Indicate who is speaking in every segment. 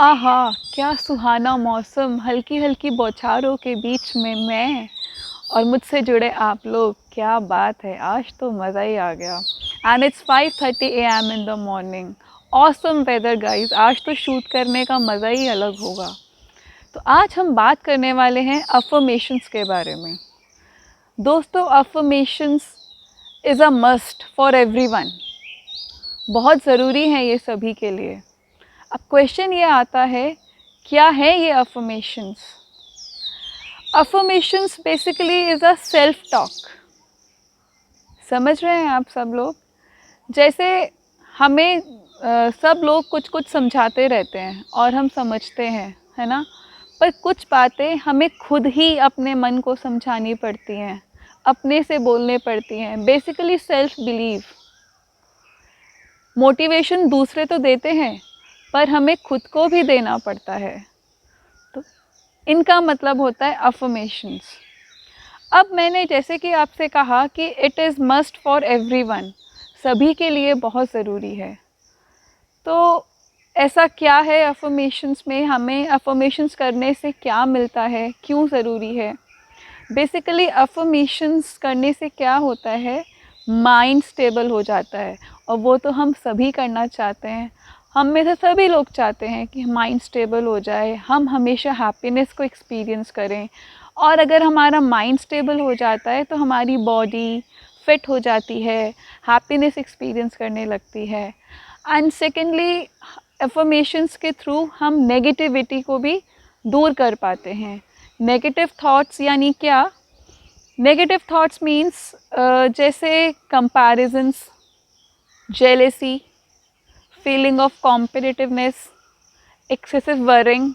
Speaker 1: आहा! क्या सुहाना मौसम, हल्की-हल्की बौछारों के बीच में मैं और मुझसे जुड़े आप लोग, क्या बात है! आज तो मज़ा ही आ गया। And it's 5:30 AM in the morning. Awesome weather guys, आज तो शूट करने का मज़ा ही अलग होगा। तो आज हम बात करने वाले हैं अफ़र्मेशंस के बारे में। दोस्तों, affirmations is a must for everyone. बहुत ज़रूरी है ये सभी के लिए। अब क्वेश्चन ये आता है, क्या है ये affirmations? Affirmations basically is a self talk. समझ रहे हैं आप सब लोग? जैसे हमें सब लोग कुछ कुछ समझाते रहते हैं और हम समझते हैं, है ना? पर कुछ बातें हमें खुद ही अपने मन को समझानी पड़ती हैं, अपने से बोलने पड़ती हैं। Basically self believe. मोटिवेशन दूसरे तो देते हैं, पर हमें खुद को भी देना पड़ता है। तो इनका मतलब होता है अफ़र्मेशंस। अब मैंने जैसे कि आपसे कहा कि it is must for everyone, सभी के लिए बहुत ज़रूरी है। तो ऐसा क्या है अफ़र्मेशंस में? हमें अफ़र्मेशंस करने से क्या मिलता है, क्यों ज़रूरी है? बेसिकली अफ़र्मेशंस करने से क्या होता है, माइंड स्टेबल हो जाता है, और वो तो हम सभी करना चाहते हैं। हम में से सभी लोग चाहते हैं कि माइंड स्टेबल हो जाए, हम हमेशा हैप्पीनेस को एक्सपीरियंस करें। और अगर हमारा माइंड स्टेबल हो जाता है तो हमारी बॉडी फिट हो जाती है, हैप्पीनेस एक्सपीरियंस करने लगती है। एंड सेकेंडली, अफ़र्मेशंस के थ्रू हम नेगेटिविटी को भी दूर कर पाते हैं। नेगेटिव थॉट्स यानी क्या? नेगेटिव थॉट्स मीन्स जैसे comparisons, jealousy, feeling of competitiveness, excessive worrying,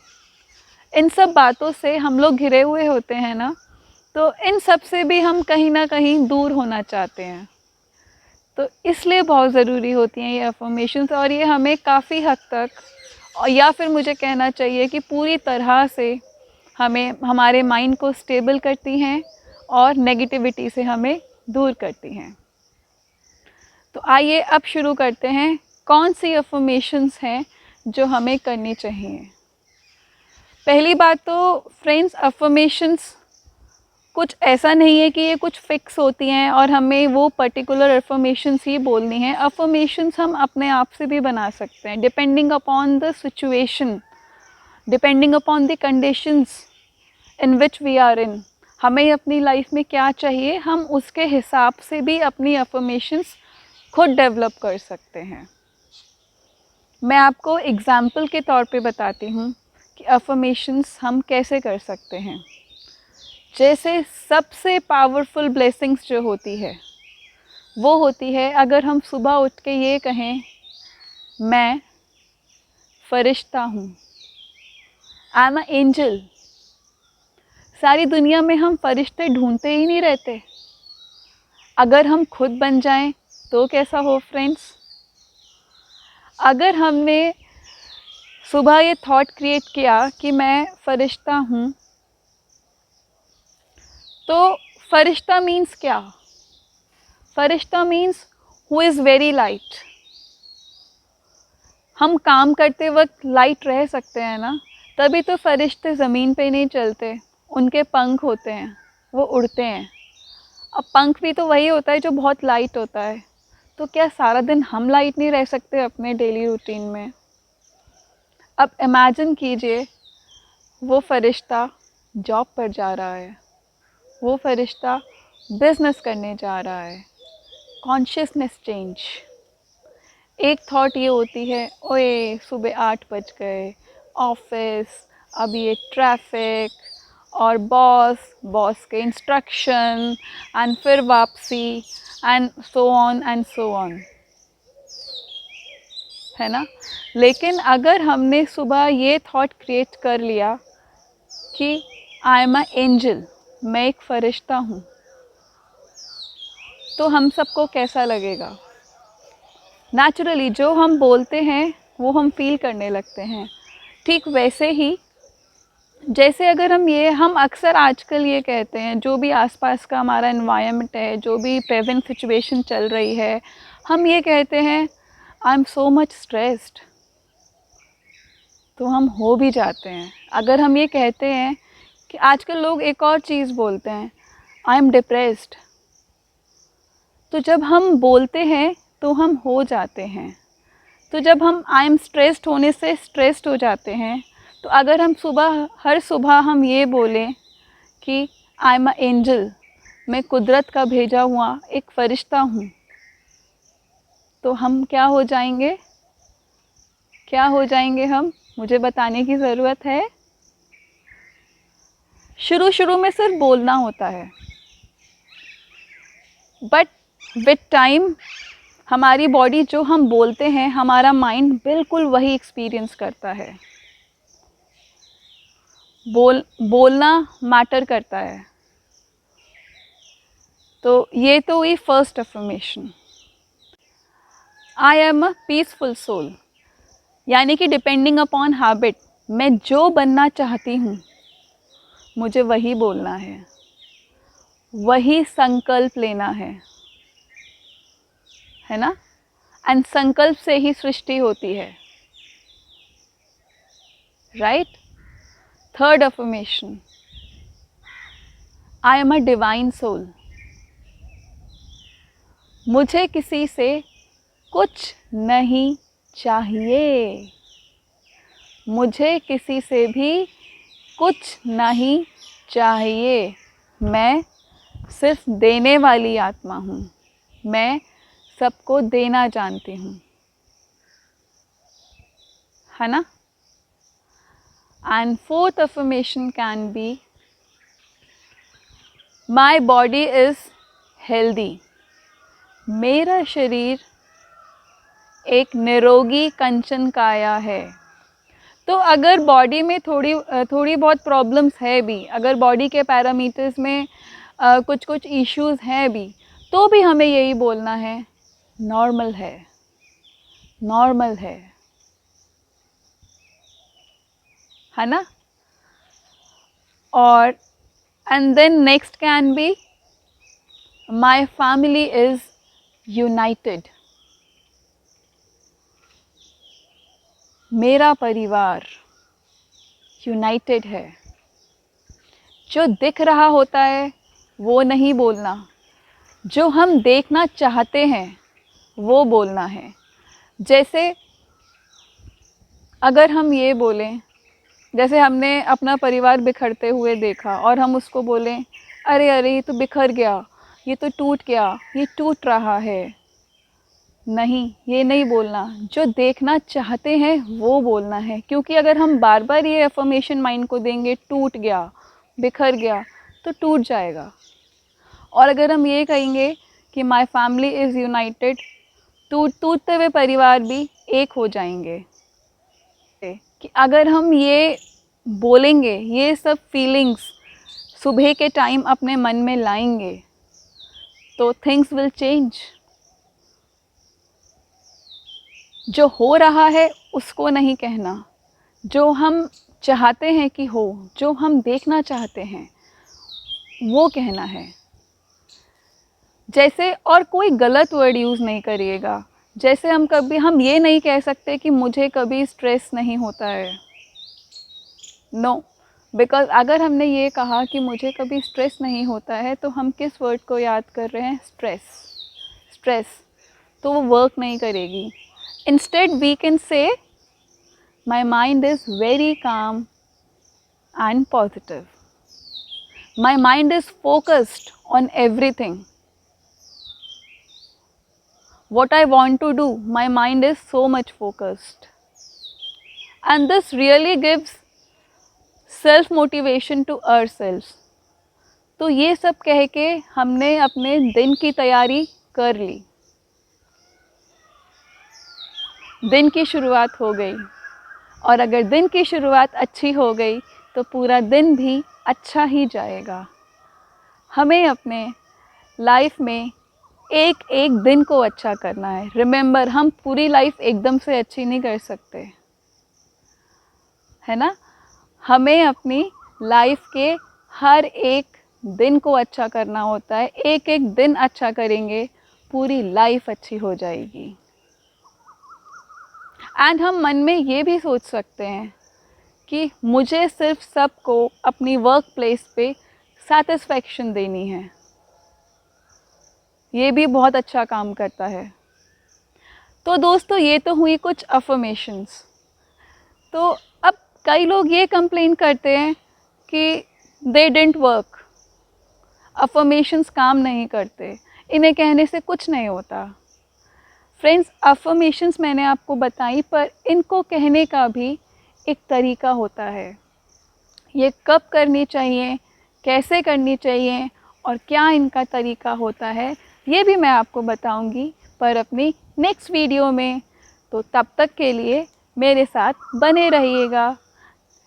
Speaker 1: इन सब बातों से हम लोग घिरे हुए होते हैं ना। तो इन सब से भी हम कहीं ना कहीं दूर होना चाहते हैं। तो इसलिए बहुत ज़रूरी होती हैं ये अफ़र्मेशंस, और ये हमें काफ़ी हद तक, और या फिर मुझे कहना चाहिए कि पूरी तरह से हमें हमारे माइंड को स्टेबल करती हैं और नेगेटिविटी से हमें दूर करती हैं। तो आइए अब शुरू करते हैं, कौन सी अफ़र्मेशंस हैं जो हमें करनी चाहिए। पहली बात तो फ्रेंड्स, अफ़र्मेशंस कुछ ऐसा नहीं है कि ये कुछ फ़िक्स होती हैं और हमें वो पर्टिकुलर अफ़र्मेशंस ही बोलनी है। अफ़र्मेशंस हम अपने आप से भी बना सकते हैं, depending upon the situation, depending upon the conditions in which we are in. हमें अपनी लाइफ में क्या चाहिए, हम उसके हिसाब से भी अपनी अफ़र्मेशंस खुद डेवलप कर सकते हैं। मैं आपको एग्ज़ाम्पल के तौर पे बताती हूँ कि अफ़र्मेशंस हम कैसे कर सकते हैं। जैसे सबसे पावरफुल ब्लेसिंग्स जो होती है, वो होती है अगर हम सुबह उठ के ये कहें, मैं फरिश्ता हूँ, आई एम अ एंजल। सारी दुनिया में हम फरिश्ते ढूंढते ही नहीं रहते। अगर हम खुद बन जाएं तो कैसा हो फ्रेंड्स? अगर हमने सुबह ये थॉट क्रिएट किया कि मैं फरिश्ता हूँ, तो फरिश्ता मीन्स क्या? फरिश्ता means who is very light. हम काम करते वक्त लाइट रह सकते हैं ना, तभी तो फरिश्ते ज़मीन पे नहीं चलते। उनके पंख होते हैं, वो उड़ते हैं। अब पंख भी तो वही होता है जो बहुत लाइट होता है। तो क्या सारा दिन हम लाइट नहीं रह सकते अपने डेली रूटीन में? अब इमेजिन कीजिए, वो फरिश्ता जॉब पर जा रहा है, वो फरिश्ता बिजनेस करने जा रहा है, कॉन्शियसनेस चेंज। एक थॉट ये होती है, ओए सुबह 8 बज गए, ऑफिस, अब ये ट्रैफिक, और बॉस के इंस्ट्रक्शन, एंड फिर वापसी, and so on and so on, है ना? लेकिन अगर हमने सुबह ये थॉट क्रिएट कर लिया कि आई एम अ एंजल, मैं एक फरिश्ता हूँ, तो हम सबको कैसा लगेगा? नेचुरली जो हम बोलते हैं वो हम फील करने लगते हैं। ठीक वैसे ही जैसे अगर हम अक्सर आजकल ये कहते हैं, जो भी आसपास का हमारा एनवायरनमेंट है, जो भी प्रेजेंट सिचुएशन चल रही है, हम ये कहते हैं, I am so much stressed, तो हम हो भी जाते हैं। अगर हम ये कहते हैं कि आजकल लोग एक और चीज़ बोलते हैं, आई एम डिप्रेस्ड, तो जब हम बोलते हैं तो हम हो जाते हैं। तो जब हम आई एम स्ट्रेस्ड होने से स्ट्रेस्ड हो जाते हैं, तो अगर हम हर सुबह हम ये बोलें कि आई एम अ एंजल, मैं कुदरत का भेजा हुआ एक फ़रिश्ता हूँ, तो हम क्या हो जाएंगे? क्या हो जाएंगे हम? मुझे बताने की ज़रूरत है। शुरू शुरू में सिर्फ बोलना होता है, बट विद टाइम हमारी बॉडी जो हम बोलते हैं, हमारा माइंड बिल्कुल वही एक्सपीरियंस करता है। बोलना मैटर करता है। तो ये तो हुई first affirmation, I am a peaceful soul, यानी कि डिपेंडिंग अपॉन हैबिट, मैं जो बनना चाहती हूँ मुझे वही बोलना है, वही संकल्प लेना है ना? एंड संकल्प से ही सृष्टि होती है, right? Third affirmation, I am a divine soul, मुझे किसी से कुछ नहीं चाहिए, मुझे किसी से भी कुछ नहीं चाहिए, मैं सिर्फ देने वाली आत्मा हूँ, मैं सबको देना जानती हूँ, है ना? And fourth affirmation can be, my body is healthy, मेरा शरीर एक निरोगी कंचन काया है। तो अगर बॉडी में थोड़ी बहुत प्रॉब्लम्स है भी, अगर बॉडी के पैरामीटर्स में कुछ कुछ इश्यूज हैं भी, तो भी हमें यही बोलना है, नॉर्मल है, नॉर्मल है ना? और and then next can be, my family is united, मेरा परिवार यूनाइटेड है। जो दिख रहा होता है वो नहीं बोलना, जो हम देखना चाहते हैं वो बोलना है। जैसे अगर हम ये बोलें, जैसे हमने अपना परिवार बिखरते हुए देखा और हम उसको बोलें, अरे अरे ये तो बिखर गया, ये तो टूट गया, ये टूट रहा है, नहीं, ये नहीं बोलना। जो देखना चाहते हैं वो बोलना है, क्योंकि अगर हम बार बार ये अफर्मेशन माइंड को देंगे, टूट गया, बिखर गया, तो टूट जाएगा। और अगर हम ये कहेंगे कि माई फैमिली इज़ यूनाइटेड, टूटते हुए परिवार भी एक हो जाएंगे। कि अगर हम ये बोलेंगे, ये सब फीलिंग्स सुबह के टाइम अपने मन में लाएंगे, तो थिंग्स विल चेंज। जो हो रहा है उसको नहीं कहना, जो हम चाहते हैं कि हो, जो हम देखना चाहते हैं वो कहना है। जैसे, और कोई गलत वर्ड यूज़ नहीं करिएगा। जैसे हम ये नहीं कह सकते कि मुझे कभी स्ट्रेस नहीं होता है, नो, बिकॉज अगर हमने ये कहा कि मुझे कभी स्ट्रेस नहीं होता है, तो हम किस वर्ड को याद कर रहे हैं? स्ट्रेस, तो वो वर्क नहीं करेगी। Instead we can say, my mind is very calm and positive, my mind is focused on everything, what I want to do, my mind is so much focused, and this really gives self motivation to ourselves। तो ये सब कह के हमने अपने दिन की तैयारी कर ली, दिन की शुरुआत हो गई। और अगर दिन की शुरुआत अच्छी हो गई तो पूरा दिन भी अच्छा ही जाएगा। हमें अपने लाइफ में एक एक दिन को अच्छा करना है। रिमेंबर, हम पूरी लाइफ एकदम से अच्छी नहीं कर सकते, है ना? हमें अपनी लाइफ के हर एक दिन को अच्छा करना होता है। एक एक दिन अच्छा करेंगे, पूरी लाइफ अच्छी हो जाएगी। एंड हम मन में ये भी सोच सकते हैं कि मुझे सिर्फ सबको अपनी वर्क प्लेस पे सेटिस्फेक्शन देनी है। ये भी बहुत अच्छा काम करता है। तो दोस्तों, ये तो हुई कुछ अफर्मेशंस। तो अब कई लोग ये कंप्लेन करते हैं कि दे डिडंट वर्क, अफर्मेशंस काम नहीं करते, इन्हें कहने से कुछ नहीं होता। फ्रेंड्स, अफर्मेशंस मैंने आपको बताई, पर इनको कहने का भी एक तरीका होता है। ये कब करनी चाहिए, कैसे करनी चाहिए और क्या इनका तरीका होता है, ये भी मैं आपको बताऊंगी, पर अपनी नेक्स्ट वीडियो में। तो तब तक के लिए मेरे साथ बने रहिएगा।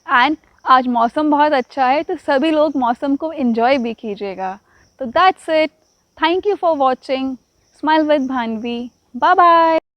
Speaker 1: एंड आज मौसम बहुत अच्छा है, तो सभी लोग मौसम को एंजॉय भी कीजिएगा। तो that's it. Thank you for watching smile with Bhanvi. Bye bye.